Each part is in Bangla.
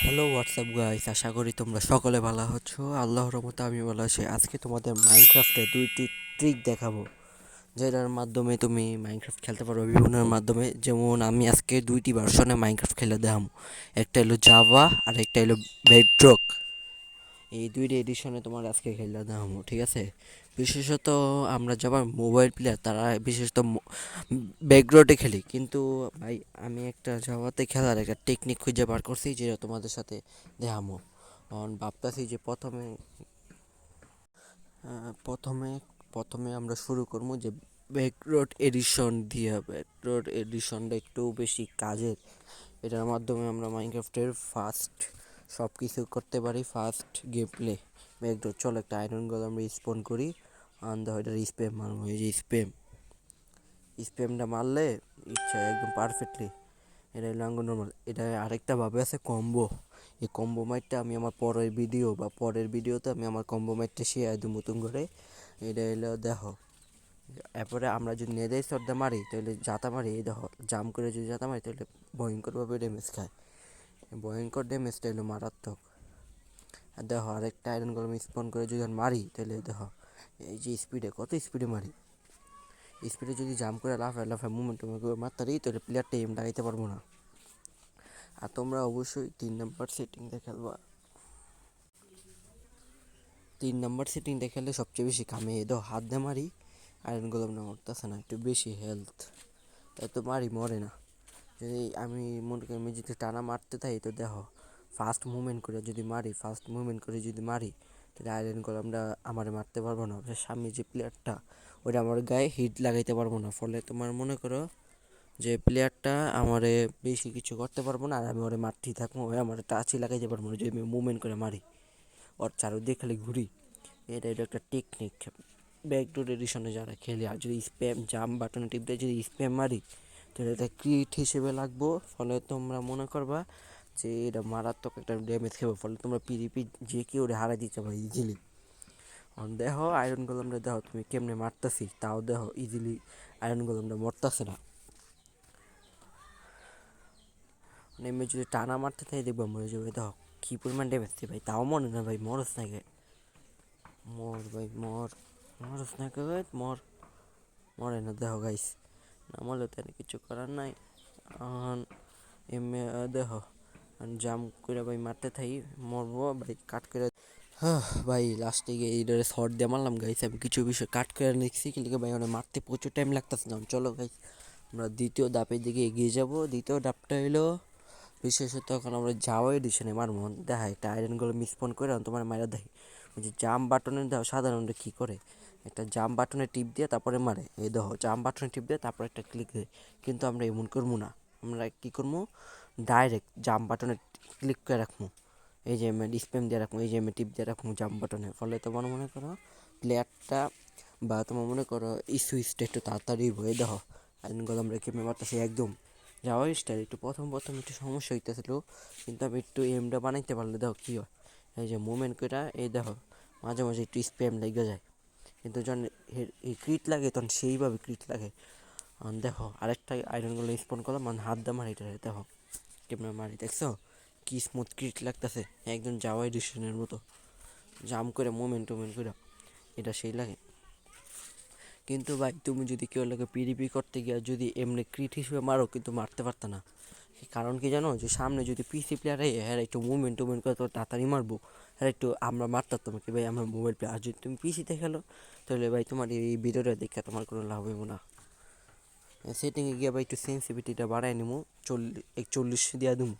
হ্যালো হোয়াটসঅ্যাপ গাইস, আশা করি তোমরা সকলে ভালো আছো। আল্লাহর রহমতে আমি ভালো আছি। আজকে তোমাদের মাইনক্রাফটে দুইটি ট্রিক দেখাবো, যেটার মাধ্যমে তুমি মাইনক্রাফট খেলতে পারো বিভিন্ন মাধ্যমে। যেমন আমি আজকে দুইটি ভার্সনে মাইনক্রাফট খেলে দেখাবো, একটা হলো জাভা আর একটা হলো বেডরক। এই দুইটা এডিশনে তোমার আজকে খেলে দেখাবো, ঠিক আছে? বিশেষত আমরা যাবার মোবাইল প্লেয়ার তারা বিশেষত ব্যাকগ্রাউন্ডে খেলি, কিন্তু ভাই আমি একটা জাভাতে খেলার একটা টেকনিক খুঁজে বার করছি, যেটা তোমাদের সাথে দেখামো। কারণ ভাবতেছি যে প্রথমে প্রথমে আমরা শুরু করবো যে ব্যাকরোড এডিশন দিয়ে। ব্যাকরোড এডিশনটা একটু বেশি কাজের। এটার মাধ্যমে আমরা মাইনক্রাফটের ফাস্ট সব কিছু করতে পারি, ফাস্ট গেম প্লে। ব্যাকরোড চলো একটা আয়রন গল আমরা স্পন করি, আন্দা এটার স্প্যাম মারবো। এই যে স্প্যামটা মারলে ইচ্ছা একদম পারফেক্টলি এটা হলো নর্মাল। এটা আরেকটা ভাবে আছে কম্বো। এই কম্বো মাইটটা আমি আমার পরের ভিডিওতে আমি আমার কম্বো মাইটটা শেয়ার দেবো নতুন করে। এটা হলো দেখো, এরপরে আমরা যদি নেদাই শ্রদ্ধা মারি তাহলে যাতা মারি, এই দেখো জাম করে যদি যাতা মারি তাহলে ভয়ঙ্করভাবে ড্যামেজ খায়। ভয়ঙ্কর ড্যামেজটা হলো মারাত্মক। আর দেখো আরেকটা আয়রন কলম স্পন করে যদি মারি তাহলে দেখো এই যে কত স্পিডে মারি। স্পিডে যদি জাম করে লাফায় মুভমেন্ট করে মারতে পারি তাহলে প্লেয়ারটা এম লাগাইতে পারবো না। আর তোমরা অবশ্যই 3 নম্বর সেটিংটা খেলবা। 3 নম্বর সেটিংটা খেললে সবচেয়ে বেশি কামে। এদো হাত দিয়ে মারি, আয়রন গোলাম না মরতেছে না, একটু বেশি হেলথ, এত মারি মরে না। যদি আমি মনে করি আমি যদি টানা মারতে থাকি তো দেখো ফাস্ট মুভমেন্ট করে যদি মারি তাহলে আয়রন গোলামটা আমারে মারতে পারবো না। সামনে যে প্লেয়ারটা ওটা আমার গায়ে হিট লাগাইতে পারবো না, ফলে তোমার মনে করো যে প্লেয়ারটা আমারে বেশি কিছু করতে পারবো না, আর আমি ওরে মারতেই থাকবো, ওই আমার টাচই লাগাইতে পারবো না যদি আমি মুভমেন্ট করে মারি, ওর চারদিকে খালি ঘুরি। এটা একটা টেকনিক ব্যাকডোর এডিশনে যারা খেলে। আর যদি স্প্যাম জাম্প বাটনে টিপ দিয়ে যদি স্প্যাম মারি তাহলে এটা ক্রিট হিসেবে লাগবো, ফলে তোমরা মনে করবা যে এটা মারাত্মক একটা ড্যামেজ খেবে, ফলে তোমরা পিডিপি যে কেউ হারাই দিতে পারো ইজিলি। দেখো আয়রন গোলামটা দেখো তুমি কেমনে মারতেছি, তাও দেখো ইজিলি আয়রন গোলামটা মরতেছে না। নেমে যদি টানা মারতে থাকি দেখবো মরে যাবে। দেখো কী পরিমাণ ড্যামেজ দিই ভাই, তাও মরে না ভাই, মরস না গে, মর ভাই মর, মরস না গে ভাই মর, মরে না। দেখো গাইস, না মরলে তো কিছু করার নাই। এমনি দেখো জাম করে ভাই মারতে থাকি, মরবো ভাই কাট করে। হ্যাঁ ভাই লাস্টে গিয়ে এইটারে শর্ট দিয়ে মারলাম গাইস। আমি কিছু বিষয় কাট করে নিচ্ছি কিন্তু ভাই ওটা মারতে প্রচুর টাইম লাগতেছে না। চলো গাইস আমরা দ্বিতীয় ধাপের দিকে এগিয়ে যাব। দ্বিতীয় ধাপটা হলো বিশেষত এখন আমরা যাওয়া এডিশনে মারবো। দেখা একটা আয়রনগুলো মিসপন করে তোমার মারা দেখি ওই যে জাম্প বাটনে দাও সাধারণত কী করে, একটা জাম্প বাটনে টিপ দিয়ে তারপরে মারে। এই দেখো জাম্প বাটনে টিপ দিয়ে তারপরে একটা ক্লিক দেয়, কিন্তু আমরা এমন করবো না। আমরা কী করবো, ডাইরেক্ট জাম্প বাটনে ক্লিক করে রাখবো। এই যে আমি স্প্যাম দিয়ে রাখবো, এই যে আমি টিপ দিয়ে রাখবো জাম্প বাটনে, ফলে তোমার মনে করো প্লেয়ারটা বা তোমার মনে করো সুইচটা একটু তাড়াতাড়ি হয়ে। দেখো আইনগুলো আমরা কেমন মারতেছি একদম যাওয়া স্টাইল। একটু প্রথম একটু সমস্যা হইতেছিল, কিন্তু আমি একটু এমটা বানাইতে পারলে দেখো কী হয়। এই যে মুভমেন্ট করে এই দেখো মাঝে মাঝে একটু স্প্যাম লেগে যায়, কিন্তু যখন এই ক্রিট লাগে তখন সেইভাবে ক্রিট লাগে। দেখো আরেকটা আয়রনগুলো স্পন করলাম, মানে হাত দা মারি, দেখো কেমন মারি, দেখছো কি স্মুথ ক্রিট লাগতেছে, একদম যাওয়া এডিশনের মতো জাম করে মুভমেন্ট করে, এটা সেই লাগে। কিন্তু ভাই তুমি যদি কেউ লাগে পিডিপি করতে গিয়ে যদি এমনি ক্রিট হিসেবে মারো কিন্তু মারতে পারত না। কারণ কি জানো, যে সামনে যদি পিসি প্লেয়ার হ্যাঁ একটু মুভমেন্ট করে তো তাড়াতাড়ি মারবো, হ্যাঁ একটু আমরা মারতাম কি ভাই আমার মোবাইল প্লেয়ার। আর যদি তুমি পিসিতে খেলো তাহলে ভাই তোমার এই ভিডিওটা দেখে তোমার কোনো লাভ হইব না। সেটিংয়ে গিয়ে ভাই একটু সেন্সিভিটিটা বাড়াই নিবো, 41 দিয়ে দেবো,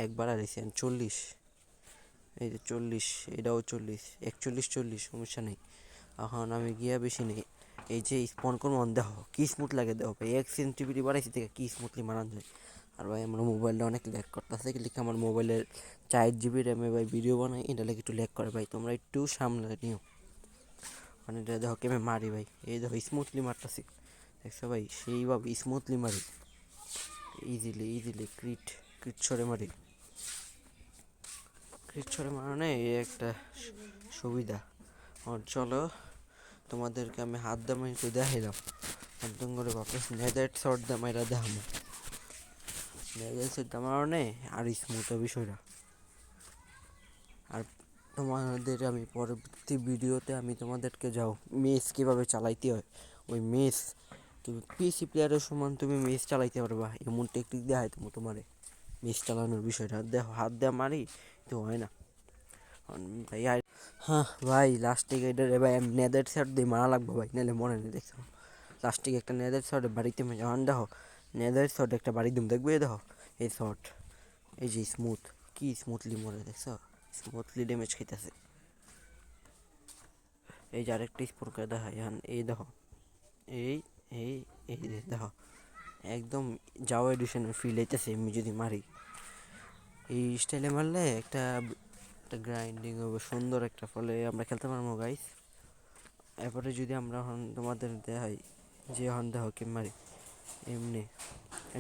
একবার আর 40, এই যে 40, এটাও 40, 41 40 সমস্যা নেই। এখন আমি গিয়া বেশি নেই, এই যে স্পন করবো দেখো কি স্মুথ লাগে। দেখো ভাই সেন্সিটিভিটি বাড়াইছি থেকে কি স্মুথলি মানান যায়। আর ভাই আমার মোবাইলটা অনেক ল্যাগ করতেছে, লিখে আমার মোবাইলের 4 GB র্যামে ভাই ভিডিও বানাই, এটা লাগে একটু ল্যাগ করে ভাই, তোমরা একটু সামনে নিও। মানে এটা দেখো কেমন মারি ভাই, এই দেখো স্মুথলি মারতেছি, দেখছো ভাই সেইভাবে স্মুথলি মারি, ইজিলি ক্রিট ছড়ে মারি। ক্রিট ছড়ে মারানো এই একটা সুবিধা। আর চলো তোমাদেরকে আমি হাত দামে একটু দেখাইলাম, একদম করে বাপস নেদার শর্ট দামাইরা দেখামো। নেদার শর্ট দামানো আর স্মুথ বিষয়টা। আর তোমাদের আমি পরবর্তী ভিডিওতে আমি তোমাদেরকে যাও মেস কীভাবে চালাইতে হয়, ওই মেস তুমি পিসি প্লেয়ারের সমান তুমি মেস চালাইতে পারবা, এমন টেকনিক দেখাই তুমি তোমারে মেস চালানোর বিষয়টা দেখো, হাত দেওয়া মারি তো হয় না ভাই। হ্যাঁ ভাই লাস্টে এটারে ভাই আমি নেদের শট দিয়ে মারা লাগবো ভাই, নাহলে মনে নেই দেখছো লাস্টে একটা নেদের শট বাড়িতে যখন দেখো নেদের শট একটা বাড়ি দিম দেখবো, এই দেখো এই শট, এই যে স্মুথ কি স্মুথলি মরে দেখছো, স্মুথলি ড্যামেজ খাইতেছে। এই যে আরেকটা স্পোর করে দেখা এখন, এই দেখো এই এই এই দেখো একদম যাও এডিশনের ফিল হইতেছে আমি যদি মারি এই স্টাইলে মারলে একটা একটা গ্রাইন্ডিং হবে সুন্দর একটা, ফলে আমরা খেলতে পারবো গাইস। এরপরে যদি আমরা এখন তোমাদের দেখাই যে এখন দেখো কি মারি এমনি,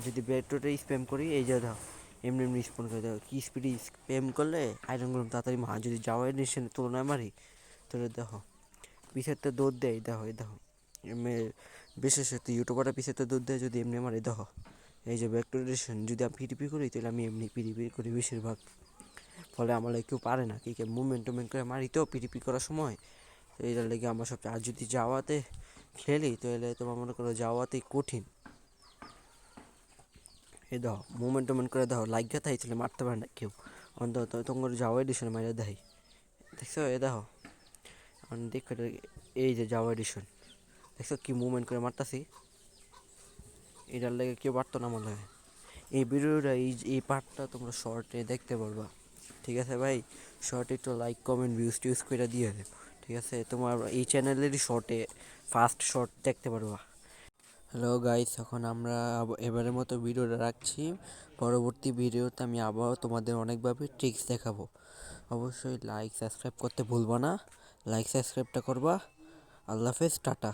যদি ব্যাটটা স্প্যাম করি এই যে দেখো এমনি এমনি স্পন করে দেখো কি স্পিডে স্প্যাম করলে আয়রনগুলো তাড়াতাড়ি মা, যদি যাওয়া এডিশনের তুলনায় মারি তাহলে দেখো পিছেরটা দৌড় দেয়, দেখো এই দেখো এমনি বিশেষত ইউটিউবাররা পিছেরটা দৌড় দেয় যদি এমনি মারি দেখো এই যে ব্যাকটেরিয়েশন, যদি আমি পিটিপি করি তাহলে আমি এমনি পিটিপি করি বেশিরভাগ, ফলে আমার কেউ পারে না কি মুভমেন্ট টুভমেন্ট করে মারি তো পিটিপি করার সময়, তো এইটার লেগে আমার সবচেয়ে। আর যদি যাওয়াতে খেলি তাহলে তোমার মনে করো যাওয়াতেই কঠিন, এই দেখো মুভমেন্ট টুভমেন্ট করে দেখো লাইগা তাই ছিল মারতে পারে না কেউ, অন্তত তোমার যাওয়া এডিশন মাইরা দেয় দেখছো, এ দেখো দেখো এই যে যাওয়া এডিশন দেখছো কি মুভমেন্ট করে মারতাছি, এটার লেগে কেউ পারতো না মনে হয়। এই ভিডিওটা এই পার্টটা তোমরা শর্টে দেখতে পারবা, ঠিক আছে ভাই। শর্টে একটু লাইক কমেন্ট ভিউজ টিউজ করে দিয়ে দেব, ঠিক আছে, তোমার এই চ্যানেলেরই শর্টে ফার্স্ট শর্ট দেখতে পারবা। হ্যালো গাইস, এখন আমরা এবারের মতো ভিডিওটা রাখছি, পরবর্তী ভিডিওতে আমি আবারও তোমাদের অনেকভাবে ট্রিক্স দেখাবো। অবশ্যই লাইক সাবস্ক্রাইব করতে ভুলবা না, লাইক সাবস্ক্রাইবটা করবা। আল্লাহ হাফেজ, টাটা।